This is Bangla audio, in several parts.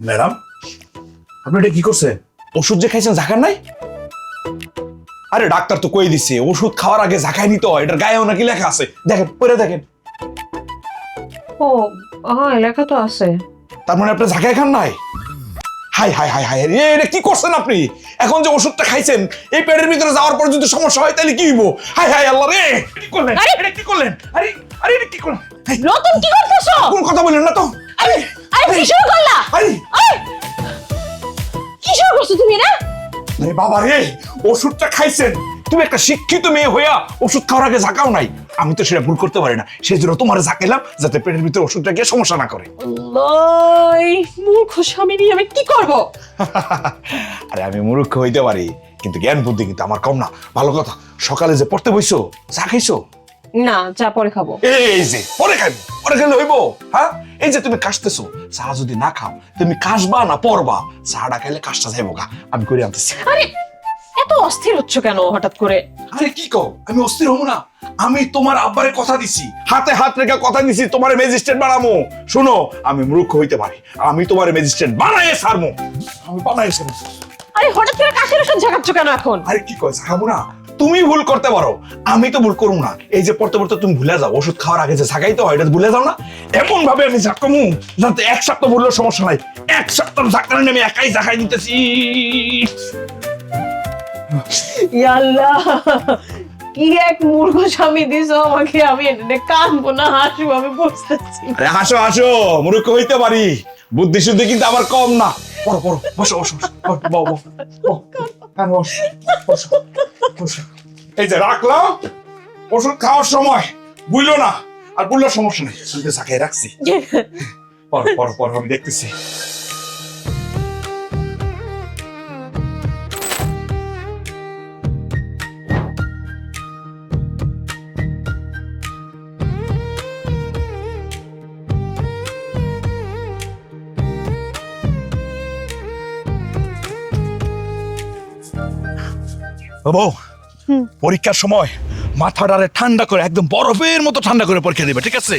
ম্যাডাম, আপনি এটা কি করছেন? ওষুধ যে খাইছেন ঝাঁকার নাই? আরে ডাক্তার তো কই দিছে ওষুধ খাওয়ার আগে ঝাঁকাই নিতে হয়, এটার গায়েও নাকি লেখা আছে। দেখেন, পড়ে দেখেন। ও হ্যাঁ, লেখা তো আছে। তার মানে আপনি ঝাঁকাই খান নাই? হাই হাই হাই হাই, এটা কি করছেন আপনি? এখন যে ওষুধটা খাইছেন এই পেটের ভিতরে যাওয়ার পর যদি সমস্যা হয় তাহলে কি হইব? হাই হাই আল্লাহ রে, কি করলেন? এটা কি করলেন? আরে আরে এটা কি করলেন? রতন কি করতেছো? কোন কথা বলেন না তো। আরে আরে কি শুরু করলা? আরে কি শুরু করছো তুমি না? আরে বাবা রে, ওষুধটা খাইছেন, তুমি একটা শিক্ষিত মেয়ে হইয়া ওষুধ খাওয়ার আগে ঝাঁকাও নাই। আমি তো সেটা ভুল করতে পারি না, সেই জন্য তোমার ঝাঁকাইলাম যাতে পেটের ভিতরে ওষুধটা গিয়ে সমস্যা না করে। আল্লাহ, মূর্খ স্বামী নিয়ে আমি কি করব? আরে আমি মূর্খ হইতে পারি, কিন্তু জ্ঞান বুদ্ধি কিন্তু আমার কম না। ভালো কথা, সকালে যে পড়তে বইছো চা খাইছো? না, চা পরে খাবো। এই যে পরে খাইবো, পরে খেলে হইব? হ্যাঁ, এই যে তুমি কাশতেছো, চা যদি না খাও তুমি কাশবা না পড়বা? চাটা খাইলে কাশটা যাইবো গা। আমি করে আনতেছি। আরে এত অস্থির হচ্ছ কেন হঠাৎ করে? আরে কি কও, আমি অস্থির হবো না? আমি তোমার আব্বারে কথা দিছি, হাতে হাত রেখে কথা দিছি তোমার ম্যাজিস্ট্রেট বানামো। শোনো, আমি মূর্খ হইতে পারি, আমি তোমার ম্যাজিস্ট্রেট বানাইয়ে ছাড়বো। আমি বানাইয়ে ছাড়বো। আরে হঠাৎ করে কাশের ওষুধ ঝাঁকাচ্ছ কেন এখন? আরে কি কয়, খাবো না? তুমি ভুল করতে পারো, আমি তো ভুল করবো না। এই যে পড়তে পড়তে তুমি ভুলে যাও, ওষুধ খাওয়ার আগে যে ঝাঁকাইতে হয় এটা ভুলে যাও না? এমন ভাবে আমি ঝাঁকামু যাতে এক সপ্তাহ বললেও সমস্যা নাই। এক সপ্তাহ ঝাঁকানো আমি একাই ঝাঁকাই দিতেছি। ইয়া আল্লাহ, কি এক মূর্খ স্বামী দিছো আমাকে। আমি এটা কাঁদবো না হাসবো আমি বুঝতেছি। আরে হাসো হাসো, মূর্খ হইতে পারি, বুদ্ধি শুদ্ধি কিন্তু আমার কম না। পড়ো পড়ো, বসো বসো বসো। এই যে রাখলাম, ওষুধ খাওয়ার সময় বুঝলো না, আর বললো সমস্যা নেই, শুনতে ঝাঁকাই রাখছি। পড়ো পড়ো পড়ো, আমি দেখতেছি। বউ, পরীক্ষার সময় মাথাটারে ঠান্ডা করে একদম বরফের মতো ঠান্ডা করে পরীক্ষা দিবে, ঠিক আছে?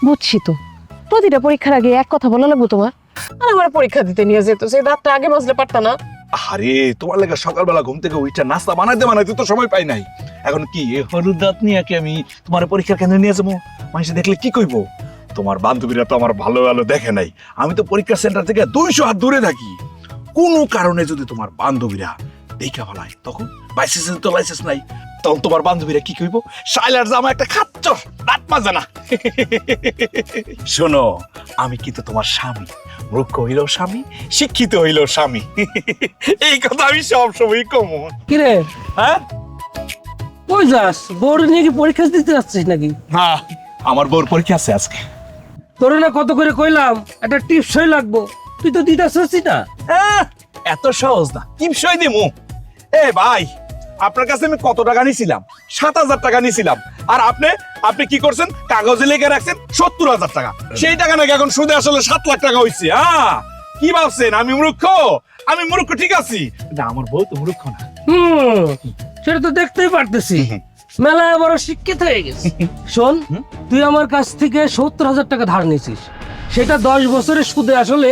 বুঝছি তো, প্রতিটা পরীক্ষার আগে এক কথা বলা লাগবো তোমার? আর আমার পরীক্ষা দিতে নিয়ে যেত, সেই দাঁতটা আগে মাজলে পারতা না? আরে তোমার লেগে সকালবেলা ঘুম থেকে উঠে নাস্তা বানাইতে তো সময় পাই নাই। এখন কি হলুদ দাঁত নিয়ে কি আমি তোমার পরীক্ষার কেন্দ্রে নিয়ে যাবো? মানুষ দেখলে কি কইবো? তোমার বান্ধবীরা তো আমার ভালো ভালো দেখে নাই, আমি তো পরীক্ষা সেন্টার থেকে 200 হাত দূরে থাকি। কোনো কারণে যদি তোমার বান্ধবীরা দেখা ফেলায়, তখন বাইসেন্স তো লাইসেন্স নাই, তখন তোমার বান্ধবীরা কি কইবো? শাইলার জামা একটা খাচ্চর, দাঁত মাজে না। শোনো, আমি কিন্তু তোমার স্বামী, মূর্খ হইলেও স্বামী, শিক্ষিত হইলেও স্বামী। এই কথা আমি সবসময় কমো। কিরে, হ্যাঁ কই যাস? বোর্ড নিয়ে কি পরীক্ষা দিতে যাচ্ছিস নাকি? হ্যাঁ, আমার বউর পরীক্ষা আছে আজকে। তোর না কত করে কইলাম একটা টিপস হই লাগবো, তুই তো দিতে আসছিস না। এত সহজ না, কি বিষয় দিমু? এ ভাই, আপনার কাছে আমি কত টাকা নিছিলাম? 7,000 টাকা নিছিলাম। আর আপনি কি করছেন? কাগজে লিখে রাখছেন 70,000 টাকা। সেই টাকা নাকি এখন সুদে আসলে 7 লাখ টাকা হইছে। কি ভাবছেন আমি মূর্খ? আমি মূর্খ ঠিক আছি না, আমার বউ তো মূর্খ না। সেটা তো দেখতেই পারতেছি, মেলা বড় শিক্ষিত হয়ে গেছে। শোন, তুই আমার কাছ থেকে 70,000 টাকা ধার নিয়েছিস, সেটা 10 বছরের সুদে আসলে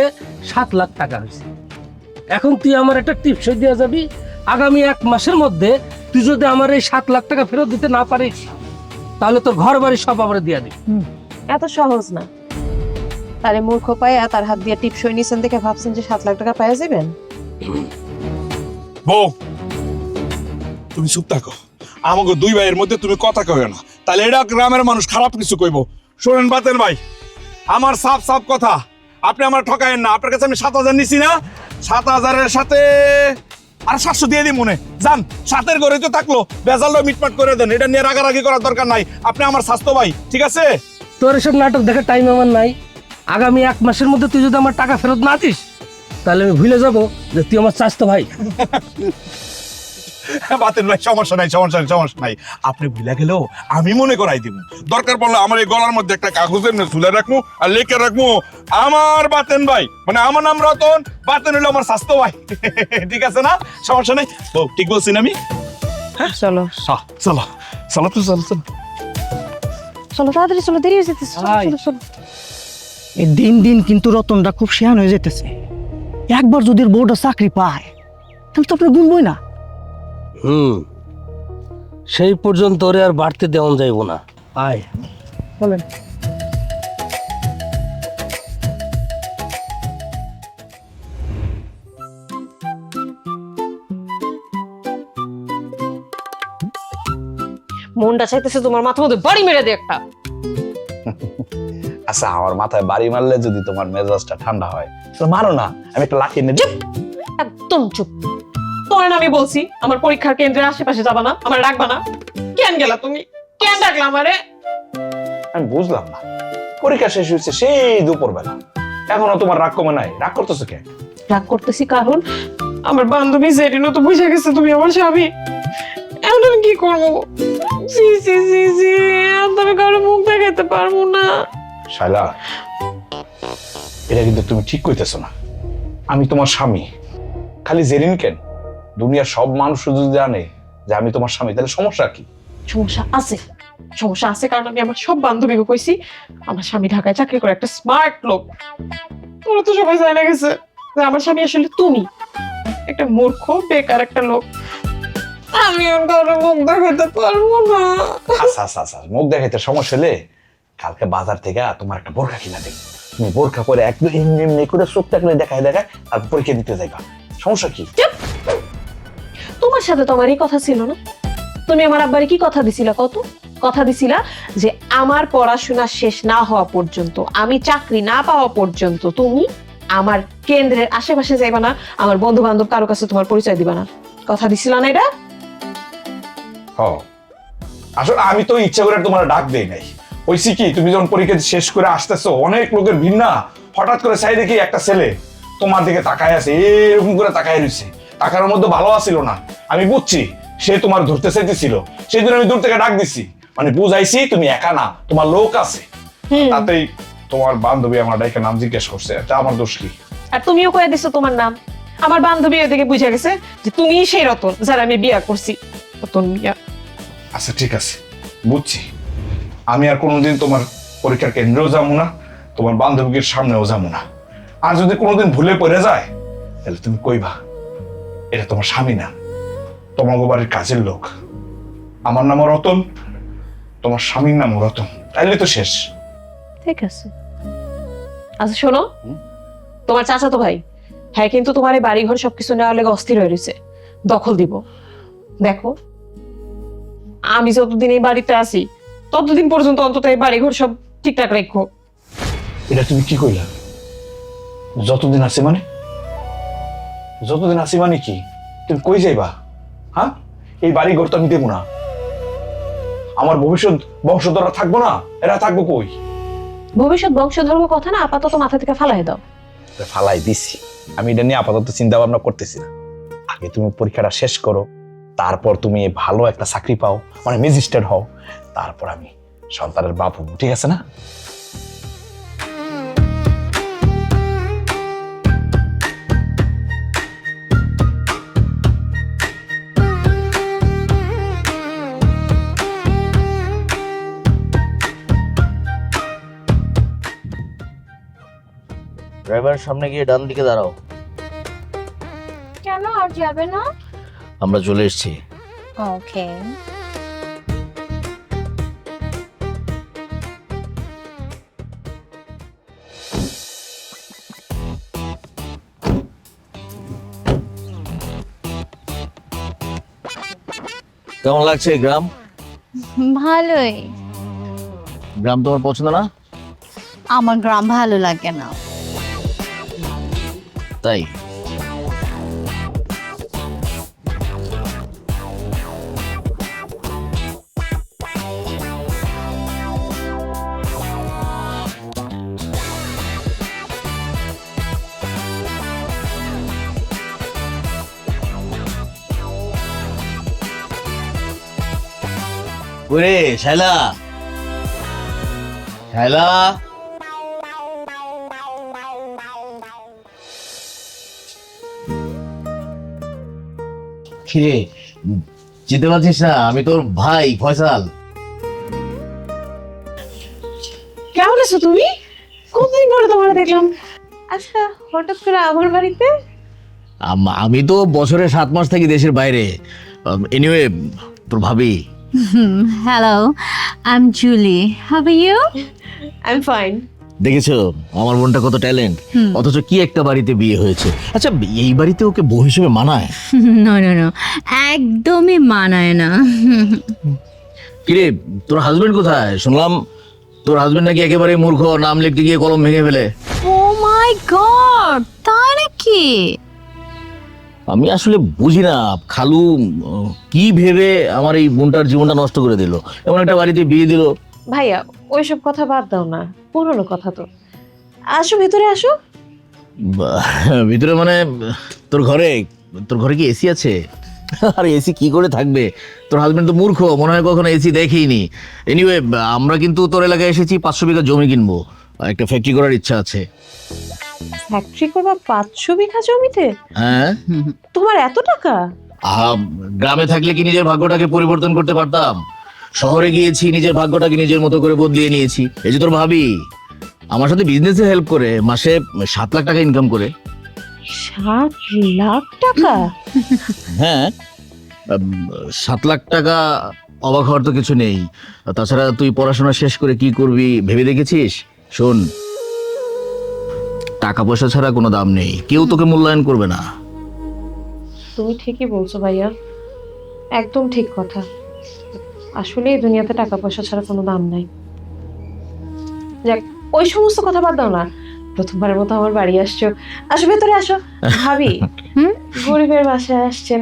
7 লাখ টাকা হয়েছে। এখন তুই আমার একটা টিপস দিয়ে যাবি, আগামী 1 মাসের মধ্যে তুই যদি আমার এই 7 লাখ টাকা ফেরত দিতে না পারিস, তাহলে তোর ঘর বাড়ি সব আমার দিয়ে দিবি। এত সহজ না। তারে মূর্খ পায়া তার হাত দিয়ে টিপসই নিছেন দেখে ভাবছেন যে 7 লাখ টাকা পাওয়া যাবেন? বউ, তুমি চুপ থাকো। আমাকে 2 ভাইয়ের মধ্যে তুমি কথা কইও না, তাহলে এটা গ্রামের মানুষ খারাপ কিছু কইবো। শোনেন বাতেন ভাই, আমার সাফ সাফ কথা, আপনি আমার ঠকায়েন না। আপনার কাছে আমি 7,000 নিছি না, 7,000-এর সাথে আর 700 দিয়ে দিই মনে যান। 7-এর ঘরে তো থাকলো, বেজালটা মিটমাট করে দেন, এটা নিয়ে রাগারাগি করার দরকার নাই। আপনি আমার স্বাস্থ্য ভাই, ঠিক আছে? তোর এসব নাটক দেখার টাইম আমার নাই। আগামী 1 মাসের মধ্যে তুই যদি আমার টাকা ফেরত না দিস, তাহলে আমি ভুলে যাব যে তুই আমার চাচতো ভাই। বাতেন ভাই সমস্যা নাই, সমস্যা নাই। আপনি ভুলে গেলেও আমি মনে করাই দিব। দরকার পড়লে আমার এই গলার মধ্যে একটা কাগজের ঝুলে রাখবো আর লেখে রাখবো, আমার বাতেন ভাই, মানে আমার নাম রতন, বাতেন হলো আমার স্বাস্থ্য ভাই। ঠিক আছে না? সমস্যা নেই। ও ঠিক বলছি না আমি? চলো চলো চলো তো চলো চলো। চলো তাড়াতাড়ি চলো, দেরি হয়ে যেতেছে। আয়। চলো, চলো। এই দিন দিন কিন্তু রতনটা খুব শেয়ান হয়ে যেতেছে। একবার যদি ওর বউটা চাকরি পায় তাহলে তো আপনার গুনবই না। সেই পর্যন্ত ওরে আর বাড়তে দেওয়া যাইব না। আয় বলেন। মনটা চাইতেছে তোমার মাথার মধ্যে বাড়ি মেরে দে একটা। আচ্ছা, আমার মাথায় বাড়ি মারলে যদি তোমার মেজাজটা ঠান্ডা হয় তাহলে মারো না, আমি একটা লাঠি এনে দিই। একদম চুপ। তোমার আমি বলছি আমার পরীক্ষার কেন্দ্রের আশেপাশে যাবা না, আমার রাখবা না। কেন গেলা তুমি? কেন ডাকলা আমারে? আমি বুঝলাম না, পরীক্ষা শেষ হয়েছে সেই দুপুরবেলা, এখনো তোমার রাগ কমে নাই, রাগ করতেছো কেন? রাগ করতেছি কারণ আমার বান্ধবী জেরিনও তো বুঝে গেছে তুমি আমার স্বামী। এখন আমি কি করবো? জি জি জি জি, আমি কারো মুখ দেখাতে পারবো না। শাইলা, এটা কিন্তু তুমি ঠিক কইতেছো না। আমি তোমার স্বামী, খালি জেরিন কেন, দুনিয়ার সব মানুষ যদি জানে যে আমি তোমার স্বামী, তাহলে সমস্যা কি? সমস্যা আছে, সমস্যা আছে, কারণ আমি আমার সব বান্ধবীকে কইছি আমার স্বামী ঢাকায় চাকরি করে, একটা স্মার্ট লোক। তোরা তো সবাই জানা গেছে যে আমার স্বামী আসলে তুমি, একটা মূর্খ বেকার একটা লোক। আমি আর কারো মুখ দেখাতে পারবো না। আচ্ছা আচ্ছা আচ্ছা, মুখ দেখাইতে সমস্যা হলে কালকে বাজার থেকে তোমার একটা বোরখা কিনা দেব। তুমি বোরখা করে একদম এমনি করে চোখ থাকলে দেখায় আর পরীক্ষা দিতে যাইবা, সমস্যা কি? তোমার সাথে তো আমার এই কথা ছিল না। তুমি আমার আব্বারে কি কথা দিছিলা? কত কথা দিছিলা যে আমার পড়াশোনা শেষ না হওয়া পর্যন্ত, আমি চাকরি না পাওয়া পর্যন্ত তুমি আমার কেন্দ্রের আশেপাশে যাইবা না, আমার বন্ধু বান্ধব কারো কাছে তোমার পরিচয় দিবা না। কথা দিছিলা না এটা? আসলে আমি তো ইচ্ছা করে তোমার ডাক দেই নাই। ওইসি কি, তুমি যখন পরীক্ষা শেষ করে আসতেছো, অনেক লোকের ভিড় না, হঠাৎ করে চাই দেখি একটা ছেলে তোমার দিকে তাকায় আছে, এরকম করে তাকায় রয়েছে, তাকানোর মধ্যে ভালো আসিল না। আমি বুঝছি সে তোমার ধরতে চাইতেছিল, সেই জন্য আমি দূর থেকে ডাক দিছি, মানে বুঝাইছি তুমি একা না, তোমার লোক আছে। তাতেই তোমার বান্ধবী আমার ডাইকে নাম জিজ্ঞেস করছে, এটা আমার দোষ কি? আর তুমিও কয়ে দিছো তোমার নাম। আমার বান্ধবী ওদিকে বুঝে গেছে যে তুমি সেই রতন যারা আমি বিয়া করছি। রতন মিয়া। আচ্ছা ঠিক আছে, বুঝছি। আমি আর কোনোদিন তোমার পরীক্ষার কেন্দ্রেও যাবো না, তোমার বান্ধবীকে সামনেও যাবো না। আর যদি কোনোদিন ভুলে পড়ে যায় তাহলে তুমি কইবা এটা তোমার স্বামী না, তোমার বাড়ির কাজের লোক। আমার নামও রতন, তোমার স্বামীর নামও রতন, তাইলে তো শেষ। ঠিক আছে। আচ্ছা শোনো, তোমার চাচাতো ভাই, হ্যাঁ কিন্তু তোমার এই বাড়িঘর সবকিছু নেওয়ার লেগে অস্থির হয়ে রয়েছে, দখল দিব। দেখো, আমি যতদিন এই বাড়িতে আছি ততদিন পর্যন্ত অন্তত এই বাড়িঘর সব ঠিকঠাক রেখো। এটা তুমি কি কইলা? যতদিন আছে মানে? যতদিন আছি মানে কি? তুমি কই যাইবা? হ্যাঁ, এই বাড়ি ঘর তো আমি দেবো না। আমার ভবিষ্যৎ বংশধররা থাকবো না, এরা থাকবো কই? ভবিষ্যৎ বংশধর্ম কথা না আপাতত মাথা থেকে ফালাই দাও। ফালাই দিছি, আমি এটা নিয়ে আপাতত চিন্তা ভাবনা করতেছি না। আগে তুমি পরীক্ষাটা শেষ করো, তারপর তুমি ভালো একটা চাকরি পাও, মানে ম্যাজিস্ট্রেট হও, তারপর আমি সন্তানের বাপ হবো, ঠিক আছে না? ড্রাইভারের সামনে গিয়ে ডান দিকে দাঁড়াও। কেন আর যাবে না? আমরা চলে এসেছি। ওকে। কেমন লাগছে এই গ্রাম? ভালোই। গ্রাম তোমার পছন্দ না? আমার গ্রাম ভালো লাগে না। তাই? ওরে শাইলা, শাইলা, কিরে চিনতে পারছিস না? আমি তোর ভাই ফয়সাল। কেমন আছো তুমি? কতদিন পরে তোমার দেখলাম। আচ্ছা, হঠাৎ করে আমার বাড়িতে? আমি তো বছরে 7 মাস থাকি দেশের বাইরে। এনিওয়ে, তোর ভাবি। Hello, I am Julie. How are you? I am fine. দেখেছো আমার বোনটা কত ট্যালেন্ট, অথচ কি একটা বাড়িতে বিয়ে হয়েছে। আচ্ছা, এই বাড়িতে ওকে বউ হিসেবে মানায়? নো নো নো, একদমই মানায় না। কিরে, তোর হাজবেন্ড কোথায়? শুনলাম তোর হাজবেন্ড নাকি একেবারে মূর্খ, নাম লিখতে গিয়ে কলম ভেঙে ফেলে। ও মাই গড, তাই নাকি? আমি আসলে বুঝি না খালু কি ভেবে আমার এই বোনটার জীবনটা নষ্ট করে দিল, এমন একটা বাড়িতে বিয়ে দিল। ভাইয়া, ওইসব কথা বাদ দাও না, পুরনো কথা তো। আসো, ভেতরে আসো। ভিতরে মানে তোর ঘরে কি এসি আছে? আর এসি কি করে থাকবে? তোর হাজবেন্ড তো মূর্খ, মনে হয় কখনো এসি দেখেইনি। এনিওয়ে, আমরা কিন্তু তোর এলাকায় এসেছি 500 বিঘা জমি কিনবো, একটা ফ্যাক্টরি করার ইচ্ছা আছে। ফ্যাক্টরি করবা 500 বিঘা জমিতে? হ্যাঁ। তোমার এত টাকা? গ্রামে থাকলে কি নিজের ভাগ্যটাকে পরিবর্তন করতে পারতাম? শহরে গিয়েছি, নিজের ভাগ্যটাকে নিজের মতো করে বদলিয়ে নিয়েছি। এই যে তোর ভাবি আমার সাথে বিজনেসে হেল্প করে, মাসে 7 লাখ টাকা ইনকাম করে। 7 লাখ টাকা? হ্যাঁ, 7 লাখ টাকা অবাক হওয়ার তো কিছু নেই। তাছাড়া তুই পড়াশোনা শেষ করে কি করবি ভেবে দেখেছিস? শোন, টাকা পয়সা ছাড়া কোনো দাম নেই, কেউ তোকে মূল্যায়ন করবে না। তুমি ঠিকই বলছো ভাইয়া, একদম ঠিক কথা। আসলে এই দুনিয়াতে টাকা পয়সা ছাড়া কোনো দাম নাই। যাক, ওই সমস্ত কথা বাদ দাও না। প্রথমবারের মতো আমার বাড়ি আসছো, আসো, ভেতরে আসো। ভাবি, গরিবের বাসায় আসছেন,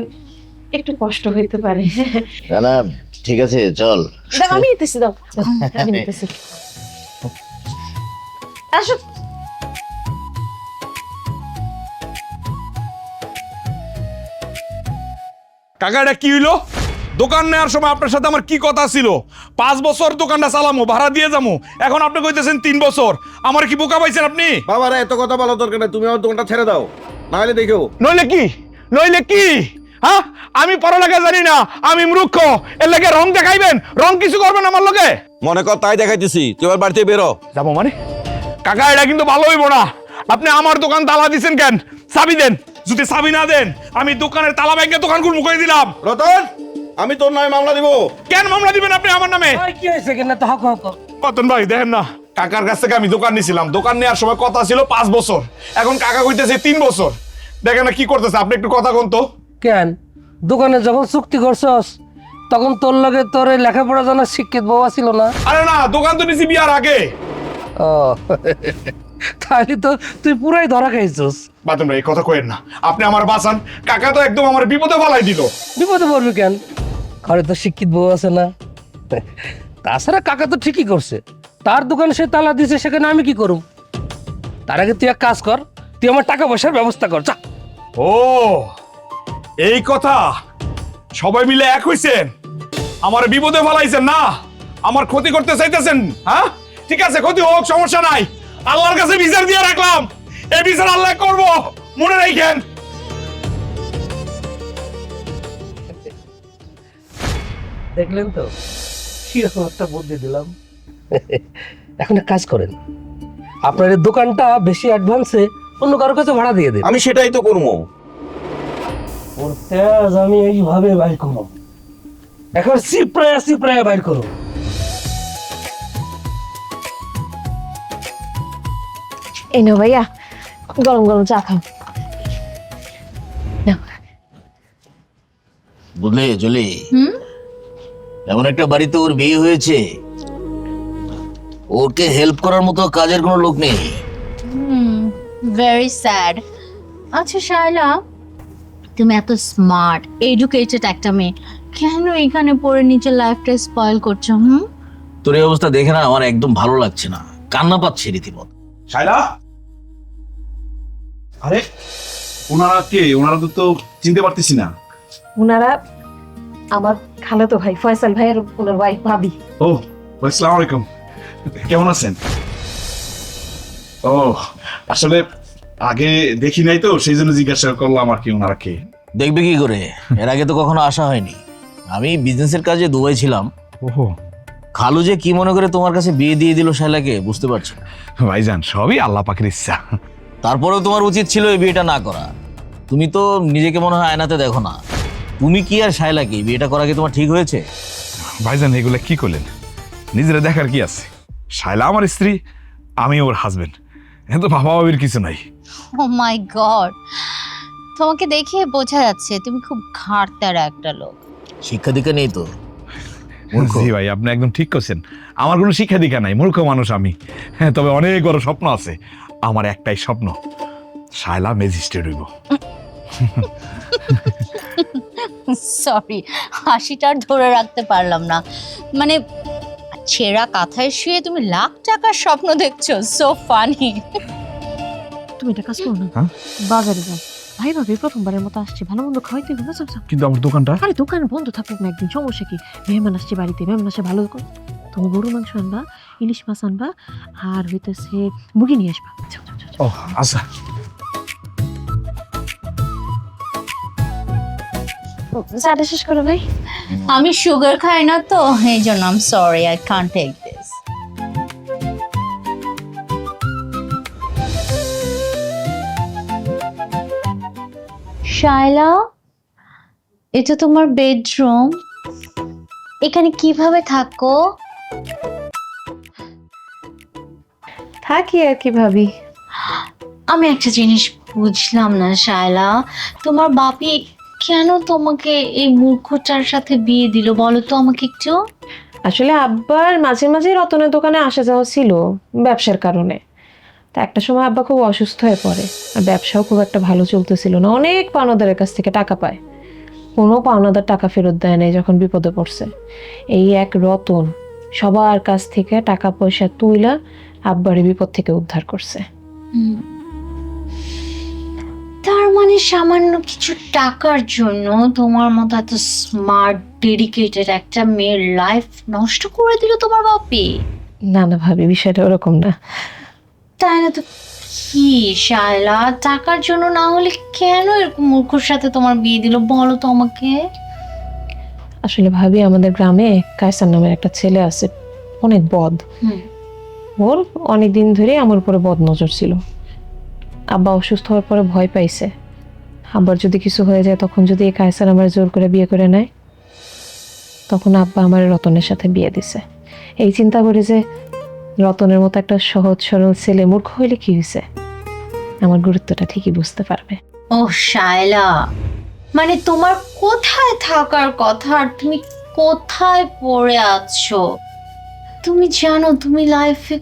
একটু কষ্ট হইতে পারে। না না, ঠিক আছে, চল। দাও, আমি নিতেছি, দাও দাও, আমি নিতেছি। আসো। কাকা, এটা কি হইলো? দোকান নেওয়ার সময় আপনার সাথে আমার কি কথা ছিল? 5 বছর দোকানটা চালামো, ভাড়া দিয়ে যাবো, এখন আপনি কইতেছেন 3 বছর। আমার কি বোকা পাইছেন আপনি? বাবারা এত কথা বলা দরকার নেই, তুমি আমার দোকানটা ছেড়ে দাও, না হলে দেখো। নইলে কি? নইলে কি? হ্যাঁ, আমি পড়ালেখা জানি না, আমি মূর্খ, এর লাগে রং দেখাইবেন? রং কিছু করবেন আমার লগে? মনে কর তাই দেখাইতেছি, তুই আমার বাড়িতে বেরো। যাবো মানে? কাকা, এটা কিন্তু ভালো হইব না। আপনি আমার দোকান তালা দিছেন কেন? চাবি দেন। যদি চাবি না দেন, আমি দোকানের তালা ভেঙে দোকান খুলবো করে দিলাম। রতন, আমি তোর নামে মামলা দিব। কেন মামলা দিবেন আপনি আমার নামে? ভাই, কি হয়েছে কেন? তো হক হক। কতন ভাই, দেখেন না, কাকার কাছ থেকে আমি দোকান নিছিলাম, দোকান নেওয়ার সময় কথা ছিল 5 বছর, এখন কাকা কইতেছে 3 বছর। দেখেন না কি করতেছে, আপনি একটু কথা কোন তো। কেন দোকানে যখন চুক্তি করছস তখন তোর লগে তোর এই লেখাপড়া জানার শিক্ষিত বাবা ছিল না? আরে না, দোকান তো নিছি বিয়ার আগে। ও, তাহলে তো তুই পুরাই ধরা খাইছস। বাতন ভাই, এই কথা কইেন না, আপনি আমার বাঁচান। কাকা তো একদম আমার বিপদে ফেলাই দিল। বিপদে পড়বি কেন? ঘরে তো শিক্ষিত বউ আছে না? তাছাড়া কাকা তো ঠিকই করছে, তার দোকানে সে তালা দিছে, সেখানে আমি কি করুম? তার আগে তুই এক কাজ কর, তুই আমার টাকা পয়সার ব্যবস্থা কর, যা। ও, এই কথা? সবাই মিলে এক হইছেন, আমার বিপদে ফেলাইছেন না? আমার ক্ষতি করতে চাইতেছেন? হ্যাঁ, ঠিক আছে, ক্ষতি হোক, সমস্যা নাই। আল্লাহর কাছে বিচার দিয়ে রাখলাম, এই বিচার আল্লাহ করব, মনে রাখেন। দেখলেন তো কিরকম একটা বুদ্ধি দিলাম। এখন এক কাজ করেন, আপনার এই দোকানটা বেশি অ্যাডভান্সে অন্য কারোর কাছে ভাড়া দিয়ে দেন। আমি সেটাই তো করবো। ওর তেজ আমি এইভাবে বাইর করবো, এখন সিপ্রায়া সিপ্রায়া বাইর করো। এই নাও ভাইয়া, গরম গরম চা খাও। নাও। বুঝলে জলি, এমন একটা বাড়িতে ওর বিয়ে হয়েছে, ওকে হেল্প করার মতো কাজের কোনো লোক নেই। Very sad. আচ্ছা শায়লা, তুমি এত স্মার্ট এডুকেটেড একটা মেয়ে, কেন এখানে পড়ে নিজের লাইফটা স্পয়েল করছো? তোর এই অবস্থা দেখে না আমার একদম ভালো লাগছে না, কান্না পাচ্ছে রীতিমত। শায়লা, আরে ওনারা কে? ওনারা তো চিনতে পারতেছি না। ওনারা আমার খালাতো ভাই ফয়সাল ভাইয়ের ওনার ওয়াইফ ভাবি। ও আসসালামু আলাইকুম, কেমন আছেন? ও আসলে আগে দেখি নাই তো, সেই জন্য জিজ্ঞাসা করলাম আর কি ওনারা কে। দেখবে কি করে, এর আগে তো কখনো আসা হয়নি। আমি বিজনেসের কাজে দুবাই ছিলাম। ওহো খালু যে কি মনে করে তোমার কাছে বিয়ে দিয়ে দিল শায়লাকে বুঝতে পারছি না। ভাইজান, সবই আল্লাহ পাকের ইচ্ছা। তারপরেও তোমার উচিত ছিল এই বিয়েটা না করা। তুমি তো নিজেকে মনে হয় আয়নাতে দেখো না। তুমি কি আর শায়লাকে বিয়েটা করা কি তোমার ঠিক হয়েছে? ভাইজান এগুলা কি করলেন? নিজেরা দেখার কি আছে? শায়লা আমার স্ত্রী, আমি ওর হাজবেন্ড, এ তো বাবা বাবির কিছু নাই। ও মাই গড, তোমাকে দেখে বোঝা যাচ্ছে তুমি খুব ঘাড়তার একটা লোক। শিক্ষা দীক্ষা নেই তো। মূর্খ। জি ভাই, আপনি একদম ঠিক করছেন। আমার কোনো শিক্ষা দীক্ষা নাই, মূর্খ মানুষ আমি। হ্যাঁ, তবে অনেক বড় স্বপ্ন আছে। আমার একটাই স্বপ্ন, শায়লা ম্যাজিস্ট্রেট হইব। সরি, হাসিটা আর ধরে রাখতে পারলাম না। মানে ছেঁড়া কাঁথায় শুয়ে তুমি লাখ টাকার স্বপ্ন দেখছো, সো ফানি। তুমি এটা কাজ করো না, হ্যাঁ? বাজারে যাও। ভাই ভাবি প্রথমবারের মতো আসছে, ভালো মন্দ খাওয়াইতে হবে না। যাও যাও। কিন্তু আমার দোকানটা আরে দোকান বন্ধ থাকুক না একদিন, সমস্যা কি? মেহমান আসছে বাড়িতে, মেহমান আসে ভালো করে তুমি গরু মাংস আনবা, ইলিশ মাছ আনবা, আর হইতেছে মুরগি নিয়ে আসবা। যাও, যাও, যাও, যাও। ও আচ্ছা। চাটা শেষ করো ভাই। আমি সুগার খাই না তো, এই জন্য I am sorry, I can't take this. Shaila, এটা তোমার বেডরুম। এখানে কিভাবে থাকো? থাকি আর কি ভাবি। আমি একটা জিনিস বুঝলাম না শায়লা, তোমার বাপি কেন তোমাকে এই মূর্খটার সাথে বিয়ে দিল বলো তো আমাকে একটু। আসলে আব্বার মাঝে মাঝে রতনের দোকানে আসা যাওয়া ছিল ব্যবসার কারণে। তা একটা সময় আব্বা খুব অসুস্থ হয়ে পড়ে, আর ব্যবসাও খুব একটা ভালো চলতেছিল না। অনেক পাওনাদারের কাছ থেকে টাকা পায়, কোনো পাওনাদার টাকা ফেরত দেয় নাই যখন বিপদে পড়ছে। এই এক রতন সবার কাছ থেকে টাকা পয়সা তুইলা আব্বারে বিপদ থেকে উদ্ধার করছে। তার মানে সামান্য কিছু টাকার জন্য তোমার মতো এত স্মার্ট ডেডিকেটেড একটা মেয়ের লাইফ নষ্ট করে দিল তোমার বাপি? না না ভাবি, বিষয়টা ওরকম না। তাই না তো কি শায়লা, টাকার জন্য না হলে কেন এরকম মূর্খর সাথে তোমার বিয়ে দিল বলো তো আমাকে। আসলে ভাবি, আমাদের গ্রামে কায়সার নামের একটা ছেলে আছে, অনেক বদ। ওর অনেকদিন ধরে আমার উপরে বদ নজর ছিল। আব্বা অসুস্থ হওয়ার পরে ভয় পাইছে, আব্বার যদি কিছু হয়ে যায় তখন যদি এই কায়সার আমার জোর করে বিয়ে করে নেয়, তখন আব্বা আমার রতনের সাথে বিয়ে দিছে। এই চিন্তা করে যে রতনের মতো একটা সহজ সরল ছেলে মূর্খ হইলে কি হয়েছে, আমার গুরুত্বটা ঠিকই বুঝতে পারবে। ও শায়লা, মানে তোমার কোথায় থাকার কথা আর তুমি কোথায় পড়ে আছো? তুমি জানো তুমি লাইফে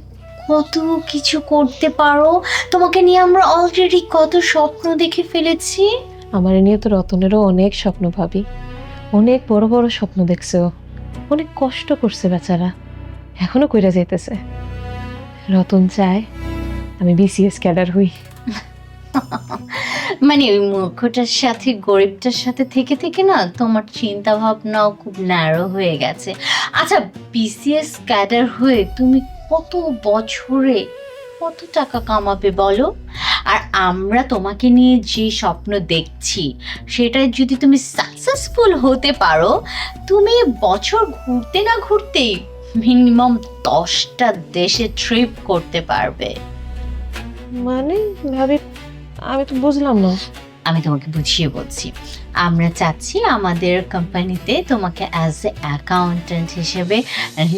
কত কিছু করতে পারো, তোমাকে নিয়ে আমরা অলরেডি কত স্বপ্ন দেখে ফেলেছি। আমার নিয়ে তো রতনেরও অনেক স্বপ্ন ভাবি, অনেক বড় বড় স্বপ্ন দেখছে ও, অনেক কষ্ট করছে বেচারা, এখনো কইরা যাইতেছে। রতন চায় আমি বিসিএস ক্যাডার হই। মানে ওই মূর্খটার সাথে গরিবটার সাথে থেকে থেকে না তোমার চিন্তা ভাবনাও খুব ন্যারো হয়ে গেছে। আচ্ছা, বিসিএস ক্যাডার হয়ে তুমি কত বছরে কত টাকা কামাবে বলো? আর আমরা তোমাকে নিয়ে যে স্বপ্ন দেখছি সেটাই যদি তুমি সাকসেসফুল হতে পারো, তুমি বছর ঘুরতে না ঘুরতেই মিনিমাম 10টা দেশে ট্রিপ করতে পারবে। মানে ভাবি, আমি তো বুঝলাম না। আমি তোমাকে বুঝিয়ে বলছি, আমরা চাচ্ছি আমাদের কোম্পানিতে তোমাকে অ্যাজ এ অ্যাকাউন্টেন্ট হিসেবে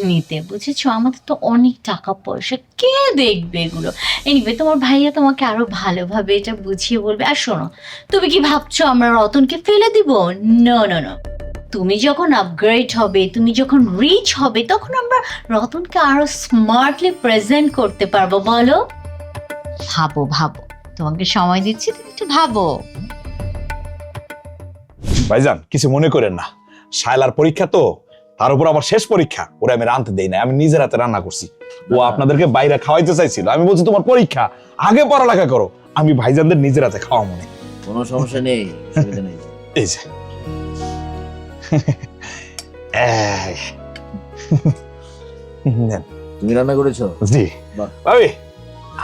নিতে, বুঝেছো? আমাদের তো অনেক টাকা পয়সা, কে দেখবে এগুলো? এনিওয়ে, তোমার ভাইয়া তোমাকে আরো ভালোভাবে এটা বুঝিয়ে বলবে। আর শোনো, তুমি কি ভাবছো আমরা রতনকে ফেলে দিব? নো নো নো, তুমি যখন আপগ্রেড হবে, তুমি যখন রিচ হবে, তখন আমরা রতনকে আরো স্মার্টলি প্রেজেন্ট করতে পারবো। বলো, ভাবো ভাবো, তোমাকে সময় দিচ্ছি, তুমি একটু ভাবো। ভাইজান কিছু মনে করেন না, শায়লার পরীক্ষা তো, তার উপর আমার শেষ পরীক্ষা, ওরা আমি রাঁধতে দেই না, আমি নিজের হাতে রান্না করছি। ও আপনাদেরকে বাইরে খাওয়াইতে চাইছিল, আমি বলছি তোমার পরীক্ষা, আগে পড়ালেখা করো, আমি ভাইজানদের নিজের হাতে খাওয়া মনে। কোনো সমস্যা নেই, অসুবিধা নেই। এই যে নেন। তুমি রান্না করেছো? জি বাহ। ভাবি,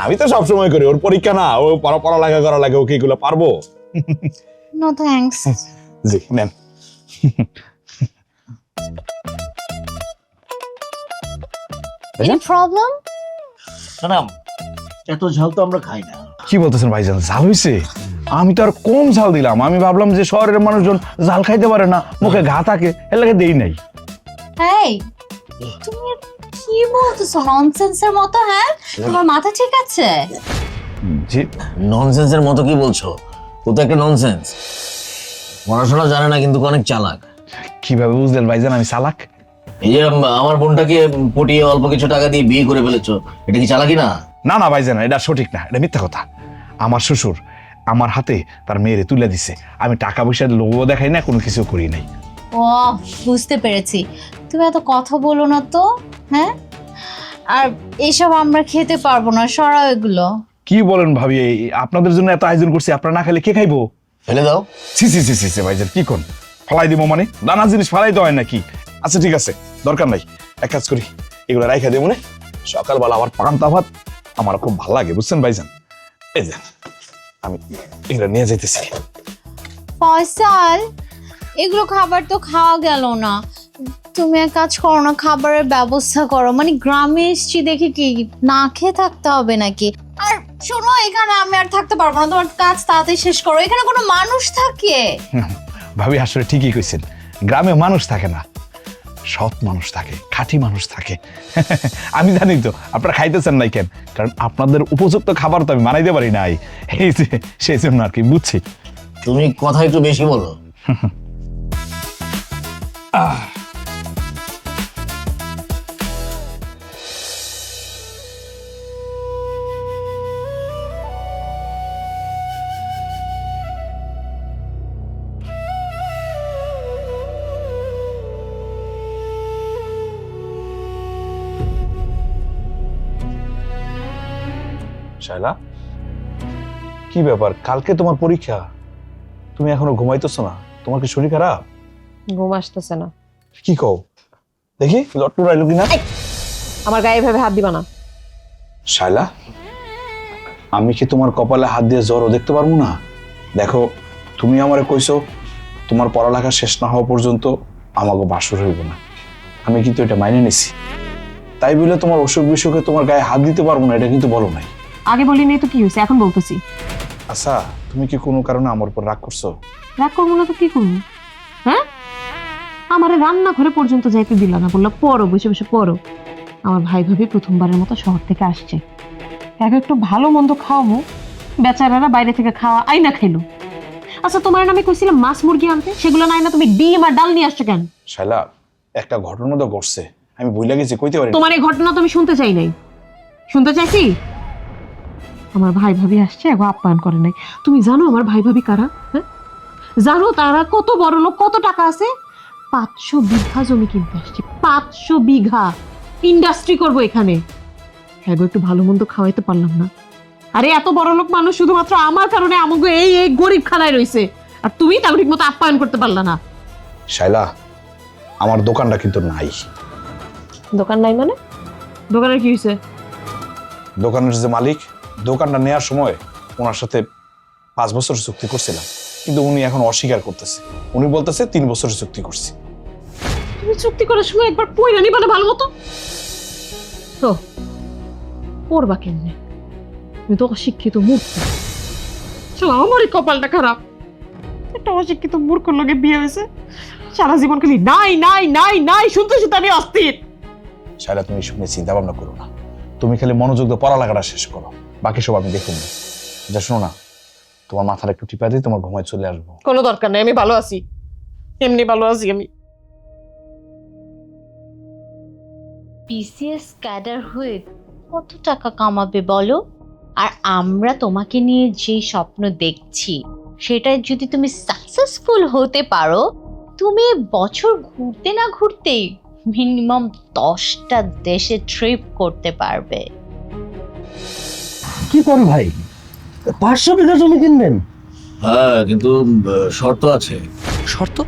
আমি তো সবসময় করি, ওর পরীক্ষা না, ও পড়ালেখা করা লাগে, ওকে এগুলো পারবো? No thanks. জি নেন। Any problem? না এত ঝাল তো আমরা খাই না। কি বলতেছেন ভাইজান, ঝাল হয়েছে? আমি তো আর কম ঝাল দিলাম। আমি ভাবলাম যে শহরের মানুষজন ঝাল খাইতে পারে না, মুখে ঘা থাকে, এর লাগে দেই নাই। এই তুমি কি বলতেছো ননসেন্সের মতো? হ্যাঁ, তোমার মাথা ঠিক আছে? জি ননসেন্সের মতো কি বলছো? ও তো একটা ননসেন্স, পড়াশোনা জানে না কিন্তু অনেক চালাক। কিভাবে বুঝলেন ভাইজান আমি চালাক? এই যে আমার বোনটাকে পটিয়ে অল্প কিছু টাকা দিয়ে বিয়ে করে ফেলেছো, এটা কি চালাকি না? না না ভাইজান, এটা সঠিক না, এটা মিথ্যা কথা। আমার শ্বশুর আমার হাতে তার মেয়েরে তুলে দিছে। আমি টাকা পয়সার লোভও দেখাই না, কোনো কিছু করি নাই। ও বুঝতে পেরেছি। তুমি এত কথা বলো না তো, হ্যাঁ? আর এইসব আমরা খেতে পারবো না, সরাও এগুলো। কি বলেন ভাবি, আপনাদের জন্য এত আয়োজন করছি, আপনারা না খেলে কে খাইবো? ফেলে দাও। ছি ছি ছি ছি ছি ভাইজান, কি কোন ফালাই দিব মানে? নানা জিনিস ফালাই তো হয় নাকি? আচ্ছা ঠিক আছে, দরকার নাই, এক কাজ করি, এগুলো রাইখা দেবো, সকালবেলা আবার পান্তা ভাত আমার খুব ভালো লাগে, বুঝছেন ভাইজান? এই যে আমি এগুলো নিয়ে যাইতেছি। ফয়সাল, এগুলো খাবার তো খাওয়া গেল না। তুমি এক কাজ করো না, খাবারের ব্যবস্থা করো। মানে গ্রামে এসছি দেখি কি না খেয়ে থাকতে হবে নাকি? আর শোনো, এখানে আমি আর থাকতে পারবো না, তোমার কাজ তাড়াতাড়ি শেষ করো। এখানে কোনো মানুষ থাকে? ভাবি আসলে ঠিকই কইছেন, গ্রামে মানুষ থাকে না, সৎ মানুষ থাকে, খাঁটি মানুষ থাকে। আমি জানি তো আপনারা খাইতেছেন নাই কেন, কারণ আপনাদের উপযুক্ত খাবার তো আমি বানাইতে পারি নাই, এই যে সেই জন্য আর কি, বুঝছি। তুমি কথা একটু বেশি বলো। শায়লা, কি ব্যাপার? কালকে তোমার পরীক্ষা, তুমি এখনো ঘুমাইতেছো না? তোমার কি শরীর খারাপ? ঘুম আসতেছে না। কি কও দেখি, লট্টু রাইলো কিনা? আমার গায়ে ভাবে হাত দিবা না। শায়লা, আমি কি তোমার কপালে হাত দিয়ে জ্বরও দেখতে পারবো না? দেখো, তুমি আমারে কইছো তোমার পড়ালেখা শেষ না হওয়া পর্যন্ত আমাকে বাসর হইব না, আমি কিন্তু এটা মাইনে নিছি। তাই বলে তোমার অসুখ বিসুখে তোমার গায়ে হাত দিতে পারবো না, এটা কিন্তু বলো নাই। আগে বলি নাই তো কি হয়েছে, এখন বলতেছি। আচ্ছা, তুমি কি কোনো কারণে আমার উপর রাগ করছো? রাগ করবো না তো কি করবো? হ্যাঁ, আমার রান্নাঘরে পর্যন্ত যাইতে দিল না, বললো পড়ো, বসে বসে পড়ো। আমার ভাই ভাবি প্রথমবারের মতো শহর থেকে আসছে, এক একটু ভালো মন্দ খাওয়াবো, বেচারারা বাইরে থেকে খাওয়া আইনা খাইলো। আচ্ছা, তোমার নামে কইছিলাম মাছ মুরগি আনতে, সেগুলো নাই না, তুমি ডিম আর ডাল নিয়ে আসছো কেন? শায়লা, একটা ঘটনা তো ঘটছে, আমি ভুলে গেছি, কইতে পারি না। তোমার এই ঘটনা তো আমি শুনতে চাই নাই। শুনতে চাইছি? আমার ভাই ভাবি আসছে, একবার আপ্যায়ন করে নাই। তুমি জানো আমার ভাই ভাবি কারা? হ্যাঁ, জানো তারা কত বড় লোক, কত টাকা আছে? 500 বিঘা জমি কিনতে আসছে, 500 বিঘা ইন্ডাস্ট্রি করবো এখানে। হ্যাঁ গো, একটু ভালো মন্দ খাওয়াইতে পারলাম না। আরে এত বড় লোক মানুষ শুধুমাত্র আমার কারণে আমাকে এই এই গরিব খানায় রয়েছে, আর তুমি তাকে ঠিক মতো আপ্যায়ন করতে পারলা না। শায়লা, আমার দোকানটা কিন্তু নাই। দোকান নাই মানে? দোকানের কি হয়েছে? দোকানের যে মালিক, দোকানটা নেওয়ার সময় ওনার সাথে 5 বছরের চুক্তি করছিলাম, কিন্তু উনি এখন অস্বীকার করতেছে। উনি বলতেছে 3 বছরের চুক্তি করছি। তুমি চুক্তি করার সময় একবার পয়রা নিবা না ভালো মতো? তো পড়বা কেমনে? তুমি তো অশিক্ষিত মূর্খ। চলো, আমারই কপালটা খারাপ, একটা অশিক্ষিত মূর্খর লগে বিয়ে হয়েছে। সারা জীবন খালি নাই নাই নাই নাই শুনতে শুনতে আমি অস্থির। শায়লা, তুমি শুনে চিন্তা ভাবনা করো না, তুমি খালি মনোযোগ দিয়ে পড়ালেখাটা শেষ করো, বাকি সব আমি দেখুন। যা শোনো না, তোমার মাথাটা একটু টিপা দিই, তোমার ঘুমায় চলে আসবো। কোনো দরকার নাই, আমি ভালো আছি, এমনি ভালো আছি আমি। বিসিএস ক্যাডার হয়ে কত টাকা কামাবে বলো? আর আমরা তোমাকে নিয়ে যে স্বপ্ন দেখছি, সেটা যদি তুমি সাকসেসফুল হতে পারো, তুমি বছর ঘুরতে না ঘুরতেই মিনিমাম 10টা দেশে ট্রিপ করতে পারবে। কি কোন ভাই, 500 বিঘা জমি কিনবেন? হ্যাঁ, কিন্তু শর্ত আছে। শর্ত?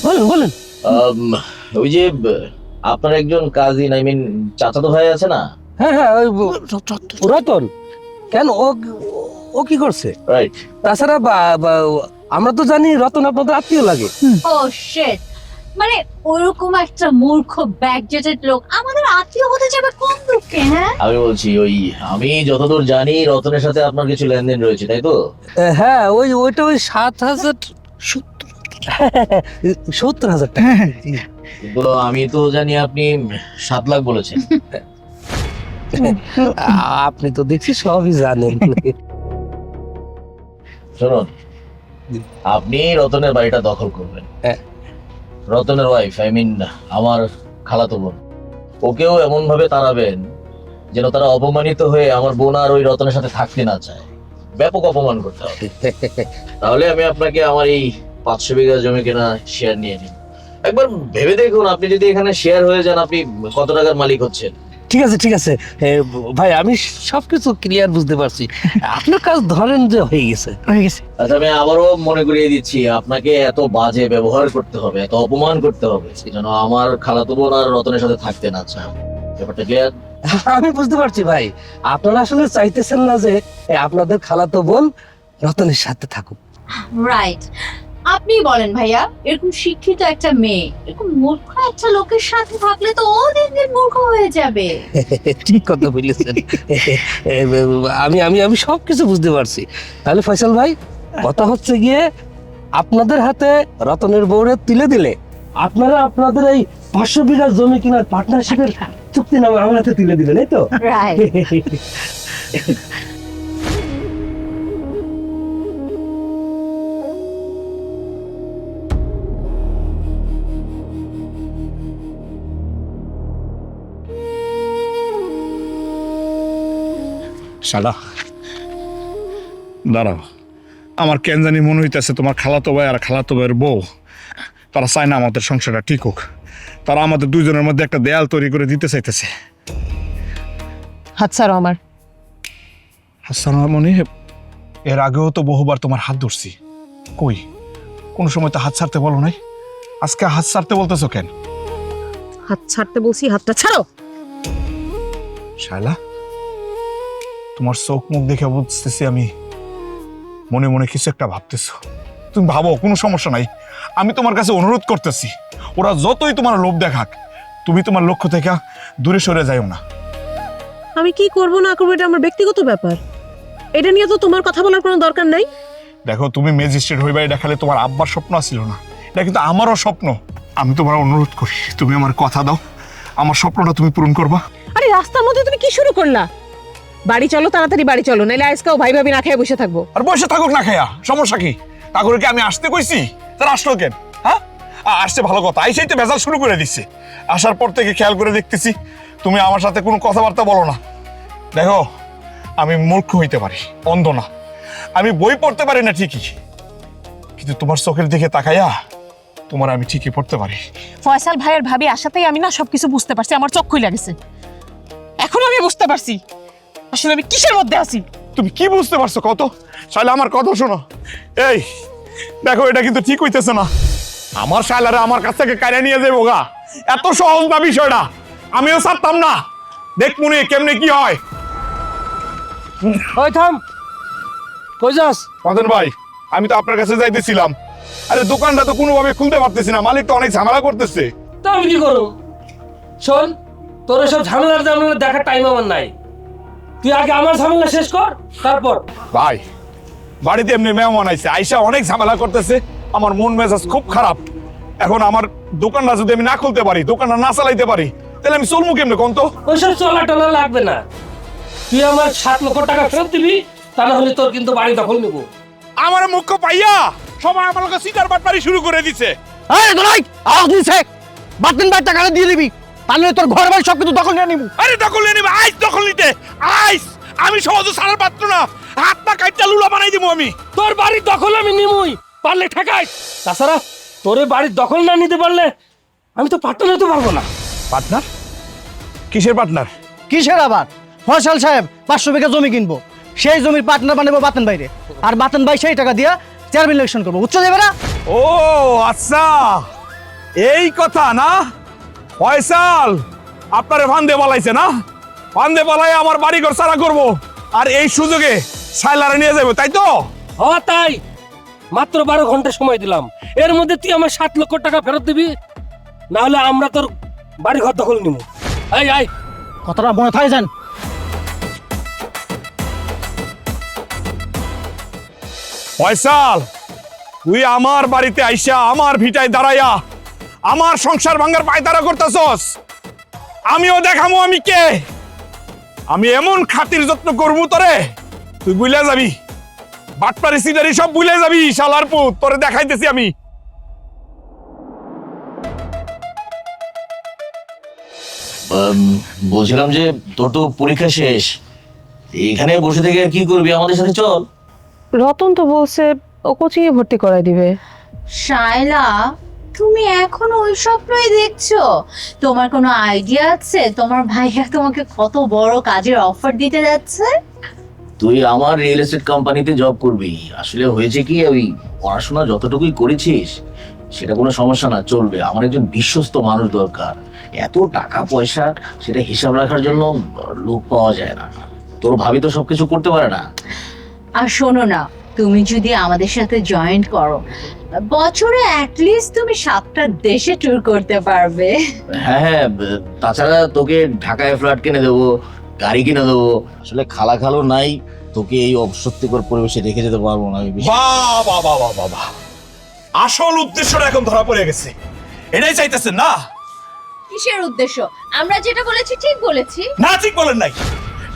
বলেন বলেন। ওই যে আপনার একজন কাজিন, আই মিন চাচাতো ভাই আছে না? হ্যাঁ হ্যাঁ, ওই রতন। কেন, ও ও কি করছে? রাইট। তাছাড়া আমরা তো জানি রতন আপনাদের আত্মীয় লাগে। ও শিট, মানে ওরকম একটা মূর্খ ব্যাকডেটেড লোক আমাদের আত্মীয় হতে যাবে কোন দুঃখে? হ্যাঁ, আমি বলছি ওই, আমি যতদূর জানি রতনের সাথে আপনার কিছু লেনদেন রয়েছে, তাই তো? হ্যাঁ, ওইটা ওই 70,000 টাকা। কিন্তু আমি তো জানি আপনি 7 লাখ বলেছেন। আপনি তো দেখছি সবই জানেন। শুনুন, আপনি রতনের বাড়িটা দখল করবেন। হ্যাঁ। রতনের ওয়াইফ, আই মিন আমার খালাতো বোন, ওকেও এমন ভাবে তাড়াবেন যেন তারা অপমানিত হয়ে আমার বোন আর ওই রতনের সাথে থাকতে না চায়। ব্যাপক অপমান করতে হবে। তাহলে আমি আপনাকে আমার এই 500 বিঘা জমি কেনা শেয়ার নিয়ে নিই। একবার ভেবে দেখুন, আপনি যদি এখানে শেয়ার হয়ে যান, আপনি কত টাকার মালিক হচ্ছেন। ঠিক আছে ঠিক আছে, ভাই আমি সবকিছু ক্লিয়ার বুঝতে পারছি। আপনার কাজ ধরেন যে হয়ে গেছে। আচ্ছা, আমি আবারও মনে করিয়ে দিচ্ছি, আপনাকে এত বাজে ব্যবহার করতে হবে, এত অপমান করতে হবে যেন আমার খালাতো বোন আর রতনের সাথে থাকতে না চায়। ব্যাপারটা ক্লিয়ার? আমি বুঝতে পারছি ভাই, আপনারা আসলে চাইতেছেন না যে আপনাদের খালাতো বোন রতনের সাথে থাকুক। রাইট। আপনি বলেন ভাইয়া, এরকম শিক্ষিত একটা মেয়ে এরকম মূর্খ একটা লোকের সাথে থাকলে তো ও দিন দিন মূর্খ হয়ে যাবে। ঠিক কথা বলেছেন। আমি আমি আমি সবকিছু বুঝতে পারছি। তাহলে ফয়সাল ভাই, কথা হচ্ছে গিয়ে আপনাদের হাতে রতনের বউরে তুলে দিলে আপনারা আপনাদের এই 500 বিঘা জমি কেনার পার্টনারশিপের চুক্তিনামা আমার হাতে তুলে দিলেন, এই তো? রাইট। শালা, দাঁড়াও, আমার কেন জানি মনে হইতেছে তোমার খালাতো ভাই আর খালাতো ভাইয়ের বউ, তারা চায় না আমাদের সংসারটা ঠিক হোক। তারা আমাদের দুইজনের মধ্যে একটা দেয়াল তৈরি করে দিতে চাইতেছে। হাত ছাড়ো আমার। হাসান মনে, এর আগেও তো বহুবার তোমার হাত ধরছি, কই কোনো সময় তো হাত ছাড়তে বলো নাই, আজকে হাত ছাড়তে বলতেছো কেন? হাত ছাড়তে বলছি, হাতটা ছাড়ো। শালা, তোমার চোখ মুখ দেখে বুঝতেছি আমি মনে মনে কিছু একটা ভাবতেছো। তুমি ভাবো, কোনো সমস্যা নাই, আমি তোমার কাছে অনুরোধ করতেছি, ওরা যতই তোমার লোভ দেখাক, তুমি তোমার লক্ষ্য থেকে দূরে সরে যাইও না। আমি কি করব না করবো এটা আমার ব্যক্তিগত ব্যাপার, এটা নিয়ে তো তোমার কথা বলার কোনো দরকার নাই। দেখো, তুমি ম্যাজিস্ট্রেট হইবা এটা খালি তোমার আব্বার স্বপ্ন ছিল না, এটা কিন্তু আমারও স্বপ্ন। আমি তোমার অনুরোধ করি, তুমি আমার কথা দাও, আমার স্বপ্নটা তুমি পূরণ করবা। আরে রাস্তার মধ্যে তুমি কি শুরু করলা? বাড়ি চলো, তাড়াতাড়ি বাড়ি চলো, নাইলে আজকেও ভাই ভাবি না খেয়ে বসে থাকবো। আর বসে থাকুক না খাইয়া, সমস্যা কি? তা করে কি আমি আসতে কইছি? তারা আসলো কেন? হ্যাঁ, আসছে ভালো কথা, আইসাই তো ভেজাল শুরু করে দিচ্ছে। আসার পর থেকে খেয়াল করে দেখতেছি তুমি আমার সাথে কোনো কথাবার্তা বলো না। দেখো, আমি মূর্খ হইতে পারি, অন্ধ না, আমি বই পড়তে পারি না ঠিকই, কিন্তু তোমার চোখের দিকে তাকাইয়া তোমার আমি ঠিকই পড়তে পারি। ফয়সাল ভাইয়ের ভাবি আসাতেই আমি না সবকিছু বুঝতে পারছি, আমার চোখ খুলে গেছে। এখন আমি বুঝতে পারছি আসলে আমি কিসের মধ্যে আছি। তুমি কি বুঝতে পারছো কত? শালা, আমার কথা শোনো। এই দেখো, এটা কিন্তু ঠিক হইতেছে না। আমার শালারে আমার কাছ থেকে কাইরা নিয়ে যাবো গা, এত সহজ না বিষয়টা, আমিও ছাড়তাম না। দেখ মনে কেমনে কি হয়। ওই থাম, কই যাস? মদন ভাই, আমি তো আপনার কাছে যাইতেছিলাম। আরে দোকানটা তো কোনোভাবে খুলতে পারতেছি না, মালিক তো অনেক ঝামেলা করতেছে। তা আমি কি করব? শোন, তোর সব ঝামেলার দেখার টাইম আমার নাই। তুই আগে আমার ঝামেলা শেষ কর, তারপর। ভাই, বাড়িতে এমনি মেহমান আইছে, আইসা অনেক ঝামেলা করতেছে, আমার মন মেজাজ খুব খারাপ। এখন আমার দোকানটা যদি আমি না খুলতে পারি, দোকানটা না চালাইতে পারি, তাহলে আমি চলবো কেমনে কোন তো? ওইসব চলা টলা লাগবে না, তুই আমার 7 লক্ষ টাকা ফেরত দিবি, তা না হলে তোর কিন্তু বাড়ি দখল নেবো। আমার মুখ্য পাইয়া সবাই আমার কাছে সিটার বাটপারি শুরু করে দিছে। এই দলাই আওয়াজ দিছে, বাতিন ভাই টাকা দিয়ে দিবি, তাহলে তোর ঘর বাড়ি সব কিছু দখল নিয়ে নিব। আরে দখল নিয়ে নিবে, আইস দখল নিতে আইস। আমি সহজে সারার পাত্র না, হাত পা কাইটা লুলা বানাই দিব আমি। তোর বাড়ির দখল আমি নিমুই, পারলে ঠেকাই। তাছাড়া তোর বাড়ির দখল না নিতে পারলে আমি তো পার্টনার হতে পারবো না। পার্টনার? কিসের পার্টনার? কিসের আবার? ফয়সাল সাহেব 500 বিঘা জমি কিনবো, সেই জমির পার্টনার বানাবো বাতেন বাইরে, আর বাতেন ভাই সেই টাকা দিয়া চেয়ারম্যান ইলেকশন করবো, বুঝছো যাবে না? ও আচ্ছা, এই কথা না ফয়সাল, আপনারে ফান্দে পালাইছে না? ফান্দে পালাই আমার বাড়ি ঘর সারা করবো, আর এই সুযোগে শাইলারে নিয়ে যাবো, তাই তো? তাই মাত্র 12 ঘন্টা সময় দিলাম, এর মধ্যে তুই আমার 7 লক্ষ টাকা ফেরত দিবি, না হলে আমরা তোর বাড়ি ঘর দখল নিব। এই আয়, কথাটা মনে থাকে যান। ফয়সাল, তুই আমার বাড়িতে আইসা আমার ভিটায় দাঁড়াইয়া আমার সংসার ভাঙার পায়তারা করতেছস। আমিও দেখামো আমি কে। আমি এমন খাতির যত্ন করবো তোরে, তুই বুঝলে যাবি, বাটপারি সিটারি সব ভুলে যাবি। শালার পুত, তোরে দেখাইতেছি আমি। বলছিলাম যে তোর তো পরীক্ষা শেষ, এখানে বসে থেকে আর কি করবি, আমাদের সাথে চল। রতন তো বলছে ও কোচিং এ ভর্তি করাই দিবে। শায়লা, তুমি এখন ওই স্বপ্নই দেখছো? তোমার কোনো আইডিয়া আছে তোমার ভাইয়া তোমাকে কত বড় কাজের অফার দিতে যাচ্ছে? তুই আমার রিয়েল এস্টেট কোম্পানিতে জব করবি। আসলে হয়েছে কি, ওই পড়াশোনা যতটুকুই করেছিস সেটা কোনো সমস্যা না, চলবে। আমার একজন বিশ্বস্ত মানুষ দরকার, এত টাকা পয়সা সেটা হিসাব রাখার জন্য লোক পাওয়া যায় না। তোর ভাবি তো সবকিছু করতে পারে না। আর শোনো না, তুমি যদি আমাদের সাথে জয়েন করো, বছরে অ্যাটলিস্ট তুমি 7টা দেশে ট্যুর করতে পারবে। হ্যাঁ হ্যাঁ, তাছাড়া তোকে ঢাকায় ফ্ল্যাট কিনে দেবো, গাড়ি কিনে দেবো। আসলে খালা খালো নাই, তোকে এই অস্বস্তিকর পরিবেশে রেখে যেতে পারবো না। বাহ বাহ বাহ বাহ বাহ বাহ, আসল উদ্দেশ্যটা এখন ধরা পড়ে গেছে। এটাই চাইতেছেন না? কিসের উদ্দেশ্য? আমরা যেটা বলেছি ঠিক বলেছি। না, ঠিক বলেন নাই,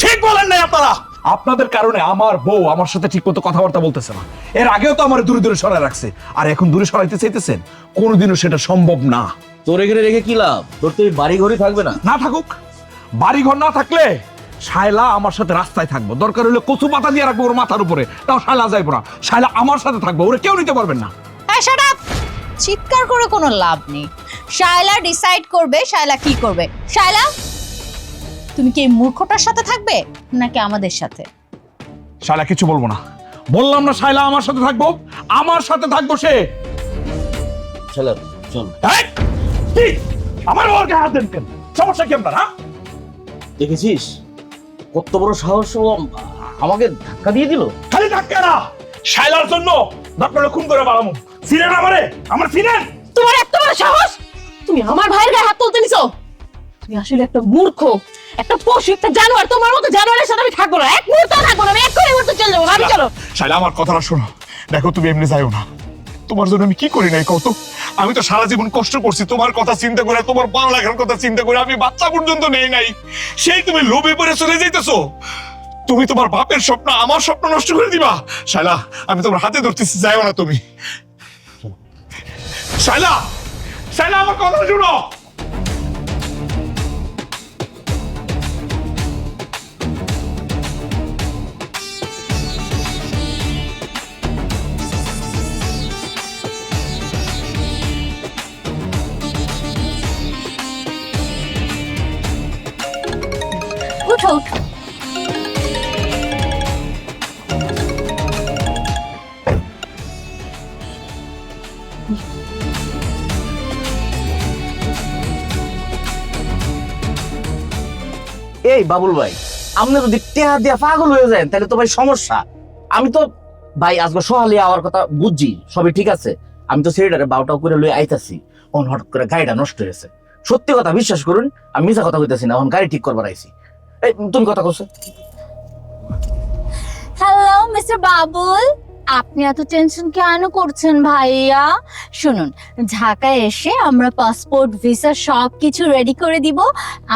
ঠিক বলেন নাই আপনারা। আপনাদের কারণে আমার বউ আমার সাথে ঠিক মতো কথাবার্তা বলতেছে না। এর আগেও তো আমার দূরে দূরে সরাই রাখছে, আর এখন দূরে সরাইতে চাইতেছেন? কোনোদিনও সেটা সম্ভব না। তোর এখানে রেখে কি লাভ? তোর তো বাড়ি ঘরই থাকবে না। না থাকুক, বাড়ি ঘর না থাকলে শায়লা আমার সাথে রাস্তায় থাকবো। দরকার হলে কচু পাতা দিয়ে রাখবো ওর মাথার উপরে, তাও শায়লা যাইবো না। শায়লা আমার সাথে থাকবো, ওরে কেউ নিতে পারবেন না। Shut up! চিৎকার করে কোনো লাভ নেই। শায়লা ডিসাইড করবে শায়লা কি করবে। শায়লা, তুমি কি এই মূর্খটার সাথে থাকবে নাকি আমাদের সাথে? শায়লা কিছু বলবো না, বললাম না শায়লা আমার সাথে থাকবো, আমার সাথে থাকবো সে। চল চল। এই, কি? আমার ওর গায়ে হাত দেন কেন? সমস্যা কি আপনার? হ্যাঁ, দেখেছিস কত বড় সাহস, ও আমাকে ধাক্কা দিয়ে দিল। খালি ধাক্কা না, শায়লার জন্য আপনারা খুন করে বাড়াবো। সিনেন আমারে, আমার সিনেন। তোমার এত বড় সাহস, তুমি আমার ভাইয়ের গায়ে হাত তুলতে নিছো? তুমি আসলে একটা মূর্খ, একটা পশু, একটা জানোয়ার। তোমার মতো জানোয়ারের সাথে আমি থাকবো না, এক মুহূর্ত থাকবো না। আমি এক্ষুনি মুহূর্তে চলে যাবো। ভাবি চলো। শায়লা আমার কথাটা শোনো, দেখো তুমি এমনি যাইও না। তোমার জন্য আমি কি করি নাই কত? আমি তো সারা জীবন কষ্ট করছি তোমার কথা চিন্তা করে, তোমার পড়ালেখার কথা চিন্তা করে। আমি বাচ্চা পর্যন্ত নেই নাই, সেই তুমি লোভে পড়ে চলে যাইতেছো। তুমি তোমার বাপের স্বপ্ন, আমার স্বপ্ন নষ্ট করে দিবা। শায়লা, আমি তোমার হাতে ধরতেছি, যাইও না তুমি। শায়লা, শায়লা আমার কথা শোনো। উঠো উঠো। এই বাবুল ভাই, আপনি যদি টেহা দিয়া পাগল হয়ে যায় তাহলে তো ভাই সমস্যা। আমি তো ভাই আজকে সহালে আমার কথা বুঝছি, সবই ঠিক আছে। আমি তো সেটারে বাউটাও করে লই আইতাছি, অন হঠাৎ করে গাড়িটা নষ্ট হয়েছে। সত্যি কথা বিশ্বাস করুন, আমি মিছা কথা কইতাছি না, এখন গাড়ি ঠিক করবার আইছি। এই তুমি কথা কইছো। হ্যালো মিস্টার বাবুল, আপনি এত টেনশন কেন করছেন ভাইয়া? শুনুন, ঢাকায় এসে আমরা পাসপোর্ট ভিসা সবকিছু রেডি করে দিব।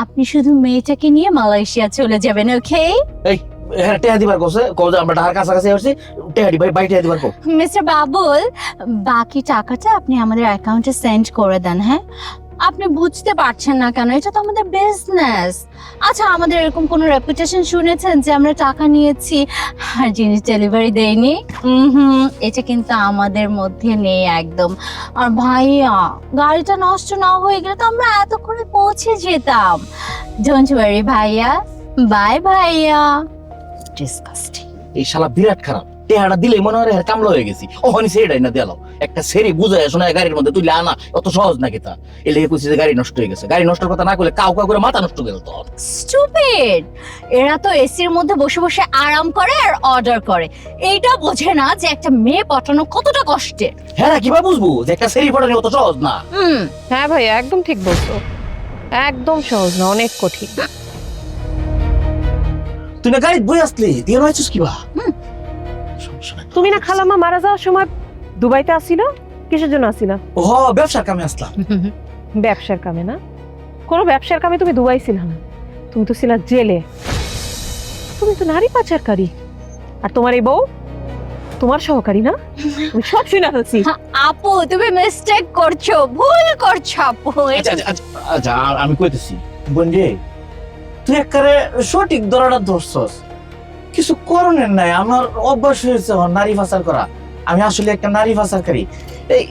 আপনি শুধু মেয়েটাকে নিয়ে মালয়েশিয়া চলে যাবেন, ওকে? এই হ্যাঁ, টেহা দিবার কোসে কও যে আমরা ঢাকার কাছাকাছি আসছি, টেহা দি ভাই, টেহা দিবার কো। মিস্টার বাবুল, বাকি টাকাটা আপনি আমাদের অ্যাকাউন্টে সেন্ড করে দেন। হ্যাঁ, আপনি বুঝতে পারছেন না কেন? এটা তো আমাদের বিজনেস। আচ্ছা, আমাদের এরকম কোনো রেপুটেশন শুনেছেন যে আমরা টাকা নিয়েছি আর জিনিস ডেলিভারি দেইনি? এটা কিন্তু আমাদের মধ্যে নেই একদম। আর ভাইয়া, গাড়িটা নষ্ট না হয়ে গেলে তো আমরা এতক্ষণে পৌঁছে যেতাম। ডোন্ট ওয়ারি ভাইয়া, বাই ভাইয়া। ডিসকাস্টিং। এই শালা বিরাট খারাপ, টেহাটা দিলে মনে হয় এর কামলা হয়ে গেছি ওখানে সেটাই না দিলাও একটা সেরি বুঝায় শোনায় গাড়ির মধ্যে তুই আনা অত সহজ নাকি তা এলে কইছি যে গাড়ি নষ্ট হয়ে গেছে গাড়ি নষ্টের কথা না করলে কাউ কাউ করে মাথা নষ্ট গেল তো স্টুপিড, এরা তো এসির মধ্যে বসে বসে আরাম করে আর অর্ডার করে, এইটা বোঝে না যে একটা মেয়ে পাঠানো কতটা কষ্টের। হ্যাঁ কিভাবে বুঝবো যে একটা সেরি পড়ানি অত সহজ না হ্যাঁ ভাই একদম ঠিক বলছো, একদম সহজ না, অনেক কঠিন। তুই না গাড়ি বই আসলি দিয়ে নয়ছিস কিবা সমস্যা নাই তুমি না খালাম্মা মারা যাওয়ার সময় দুবাইতে আসিলা, কিসের জন্য আসিলা? ও ব্যবসার কামে আসলাম ব্যবসার কামে না? কোনো ব্যবসার কামে তুমি দুবাই ছিলা না, তুমি তো ছিলা জেলে। তুমি তো নারী পাচারকারী, আর তোমার এই বউ তোমার সহকারী না? আমি সব শুনে ফেলছি। আপু তুমি মিস্টেক করছো, ভুল করছো আপু। আচ্ছা আচ্ছা আচ্ছা, আচ্ছা আমি কইতেছি বন্ধে তুই একবারে সঠিক ধরাটা ধরছস কিছু করণের নাই আমার অভ্যাস হয়েছে নারী পাচার করা আমি আসলে একটা নারী পাচারকারী এই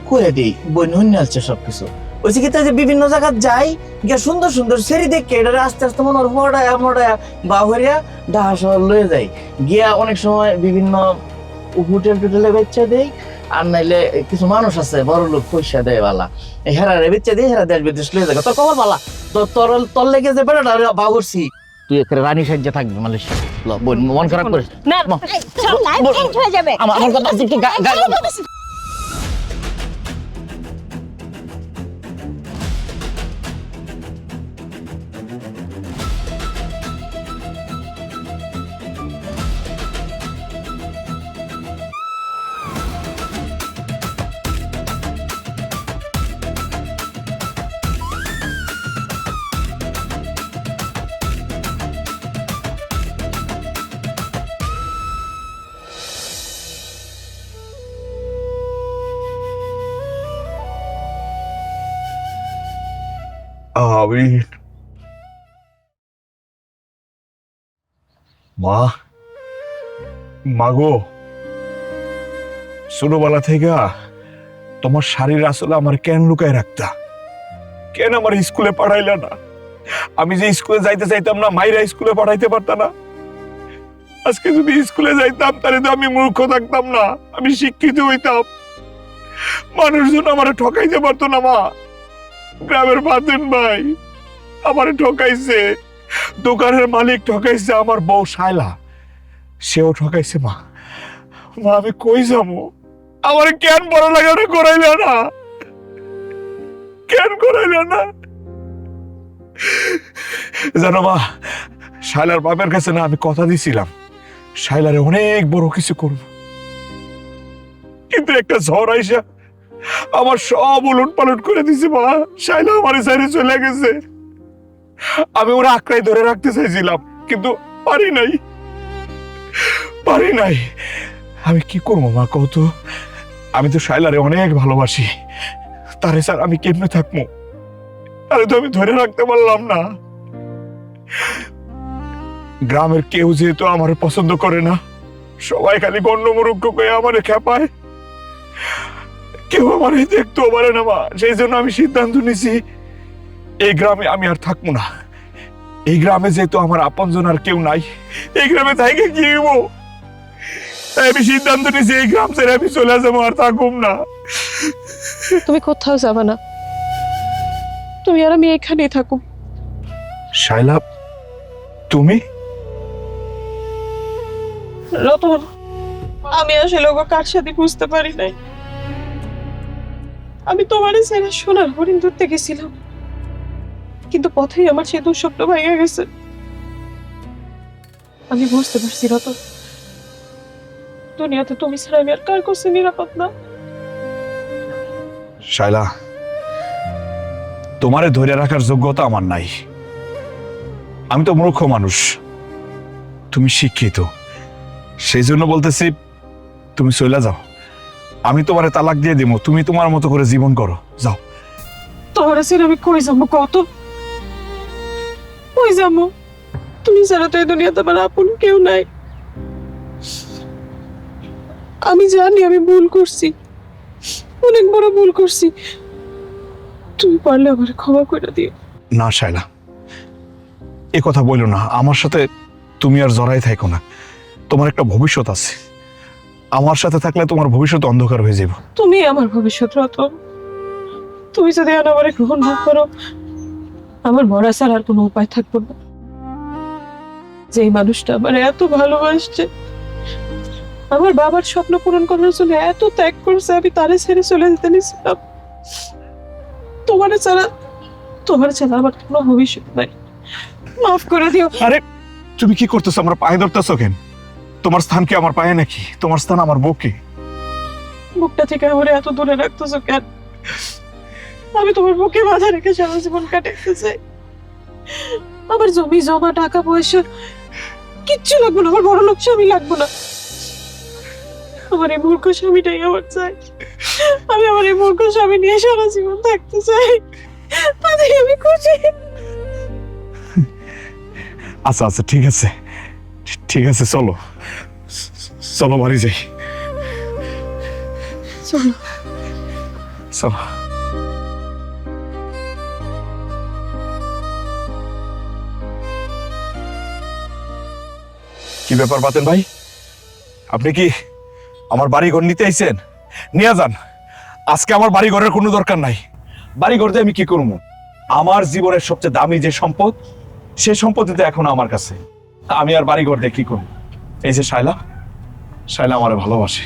কয়ে দিই বই নুন আসছে সবকিছু ওই যে যে বিভিন্ন জায়গা যাই গিয়া সুন্দর সুন্দর সেরি দেখে এটা আস্তে আস্তে মনে হয় মোড়ায়া মোড়ায়া বা হরিয়া ডাহা শহর লয়ে যাই গিয়া অনেক সময় বিভিন্ন হোটেল টোটেলে বেচা দেই আর নাইলে কিছু মানুষ আছে বড় লোক পয়সা দেয় বালা হেরারে বেচা দেয় হেরা দেশ বিদেশ লয়ে যাবে তোর কবর বালা তোর লেগে যে বেড়াটা বাউ করছি তুই একটা রানী সাহায্যে থাকবি মালয়েশিয়া মন খারাপ করিস না লাইফ চেঞ্জ হয়ে যাবে। আমার কথা একটু আমি মা মাগো ছোটবেলা থেকে তোমার শাড়ির আসলে আমার কেন লুকায় রাখতা কেন আমার স্কুলে পড়াইলা না আমি যে স্কুলে যাইতে চাইতাম না মাইরা স্কুলে পড়াইতে পারতাম না আজকে যদি স্কুলে যাইতাম তাহলে তো আমি মূর্খ থাকতাম না আমি শিক্ষিত হইতাম মানুষজন আমার ঠকাইতে পারতো না মা গ্রামের বাতেন ভাই আমারে ঠকাইছে দোকানের মালিক ঠকাইছে আমার বউ শায়লা সেও ঠকাইছে মা মা আমি কই যাবো আমার কেন বড় লাগানো করাইলা না কেন করাইলা না জানো মা শায়লার বাপের কাছে না আমি কথা দিছিলাম শায়লারে অনেক বড় কিছু করব কিন্তু একটা ঝড় আইসা আমার সব উলট পালট করে দিছে মা শায়লা আমার সাইডে চলে গেছে আমি ওরা আঁকড়াই ধরে রাখতে চাইছিলাম কিন্তু পারি নাই আমি কি করবো মা কত আমি তো শায়লারে অনেক ভালোবাসি তারে স্যার আমি কেমনে থাকবো তারে তো আমি ধরে রাখতে পারলাম না গ্রামের কেউ যেহেতু আমার পছন্দ করে না সবাই খালি গণ্যমূর্খ কয়ে আমারে খেপায় কেউ আমার দেখতেও পারে না মা সেই জন্য আমি সিদ্ধান্ত নিছি এই গ্রামে আমি আর থাকবো না এই গ্রামে যেহেতু আমার আপনজন আর কেউ নাই এই গ্রামে থাইকে কি হইব তাই আমি সিদ্ধান্ত নিছি এই গ্রাম ছেড়ে আমি চলে যাবো আর থাকুম না তুমি কোথাও যাবে না, তুমি আর আমি এখানেই থাকো। শায়লা তুমি রতন আমি আসলে ওকে কার সাথে বুঝতে পারি নাই, আমি তোমারই ছেড়ে সোনার হরিণ ধরতে গেছিলাম কিন্তু পথেই আমার সেই দুঃস্বপ্ন ভেঙে গেছে। আমি বুঝতে পারছি রতন দুনিয়াতে তুমি ছাড়া আমি আর কার কাছে নিরাপদ না। শায়লা তোমারে ধরে রাখার যোগ্যতা আমার নাই, আমি তো মূর্খ মানুষ, তুমি শিক্ষিত, সেই জন্য বলতেছি তুমি চলে যাও, আমি তোমারে তালাক দিয়ে দিব, তুমি তোমার মতো করে জীবন করো, যাও। তোমার ছেড়ে আমি কই যাবো কত, কই যাবো? তুমি ছাড়া তো এই দুনিয়াতে আমার আপন কেউ নাই। আমি জানি আমি ভুল করছি, অনেক বড় ভুল করছি, তুমি পারলে আমার ক্ষমা করে দিও। না শায়লা, এ কথা বলো না, আমার সাথে তুমি আর জড়াই থাকো না, তোমার একটা ভবিষ্যৎ আছে, আমার সাথে থাকলে তোমার ভবিষ্যৎ অন্ধকার হয়ে যাবে। তুমি আমার ভবিষ্যৎ রতন। তুমি যদি আর আমার গ্রহণ না করো, আমার মরা ছাড়া আর কোনো উপায় থাকবে না। যে মানুষটা আমার এত ভালোবাসছে, আমার বাবার স্বপ্ন পূরণ করার জন্য এত ত্যাগ করছে, আমি তারে ছেড়ে চলে যেতে নিছিলাম। তোমার ছাড়া আমার কোনো ভবিষ্যৎ নাই। মাফ করে দিও। আরে তুমি কি করতেছো? আমরা পায়ে ধরতেছো কেন? তোমার স্থান কি আমার পায়ে নাকি? তোমার স্থান আমার বুকে। বুকটা থেকে আমার এত দূরে রাখতেছো কেন? আমি তোমার বুকে বাধা রেখে সারা জীবন কাটাতে চাই। আমার জমি জমা টাকা পয়সা কিচ্ছু লাগবে না, আমার বড় লোক স্বামী লাগবে না। আমার এই মূর্খ স্বামীটাই আমার চাই। আমি আমার এই মূর্খ স্বামী নিয়ে সারা জীবন থাকতে চাই, তাতেই আমি খুশি। আচ্ছা আচ্ছা, ঠিক আছে ঠিক আছে, চলো চলো বাড়ি যাই। চলো। চলো। কি ব্যাপার বাতেন ভাই, আপনি কি আমার বাড়ি ঘর নিতে আইছেন? নিয়ে যান। আজকে আমার বাড়ি ঘরের কোনো দরকার নাই। বাড়ি ঘর দিয়ে আমি কি করবো? আমার জীবনের সবচেয়ে দামি যে সম্পদ, সেই সম্পত্তিতে এখন আমার কাছে। আমি আর বাড়ি ঘর দিয়ে কি করবো? এই যে শায়লা, শায়লা আমার ভালোবাসে,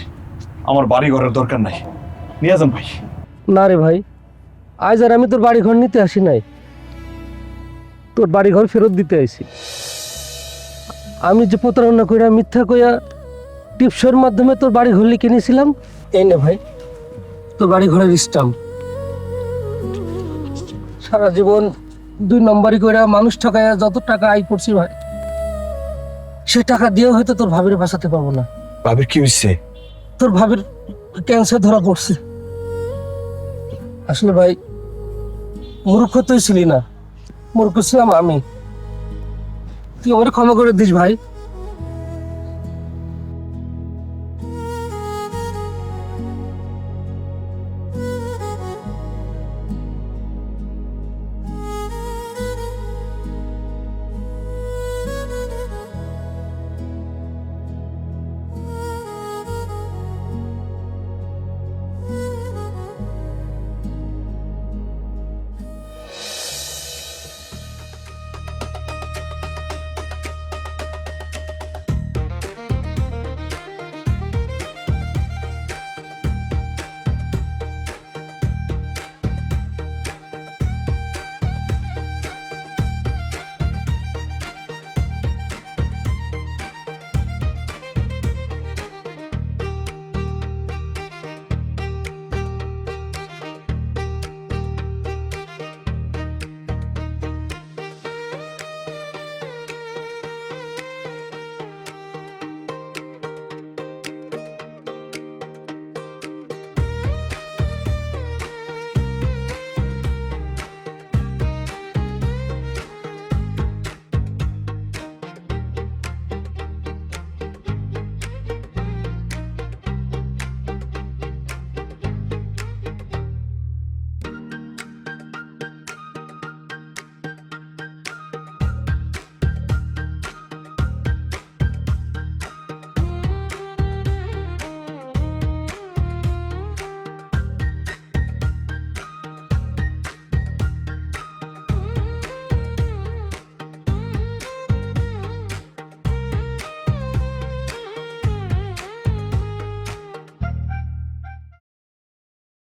আমার বাড়ি ঘরের দরকার নাই। নিয়ে যান ভাই। না রে ভাই, আজ আর আমি তোর বাড়ি ঘর নিতে আসি নাই, তোর বাড়ি ঘর ফেরত দিতে আইছি। আমি যে প্রতারণা কইরা মিথ্যা কইয়া টিপসের মাধ্যমে তোর বাড়ি ঘর লিখে নিয়েছিলাম, এই নে ভাই তোর বাড়ি ঘরের স্টাম্প। সারা জীবন 2 নম্বরই কইরা মানুষ ঠকাইয়া যত টাকা আয় করছি ভাই, সে টাকা দিয়েও হয়তো তোর ভাবির বাঁচাতে পারবো না। ভাবির কি হয়েছে? তোর ভাবির ক্যান্সার ধরা পড়ছে। আসলে ভাই মূর্খ তুই ছিলি না, মূর্খ ছিলাম আমি। তুই আমার ক্ষমা করে দিস ভাই।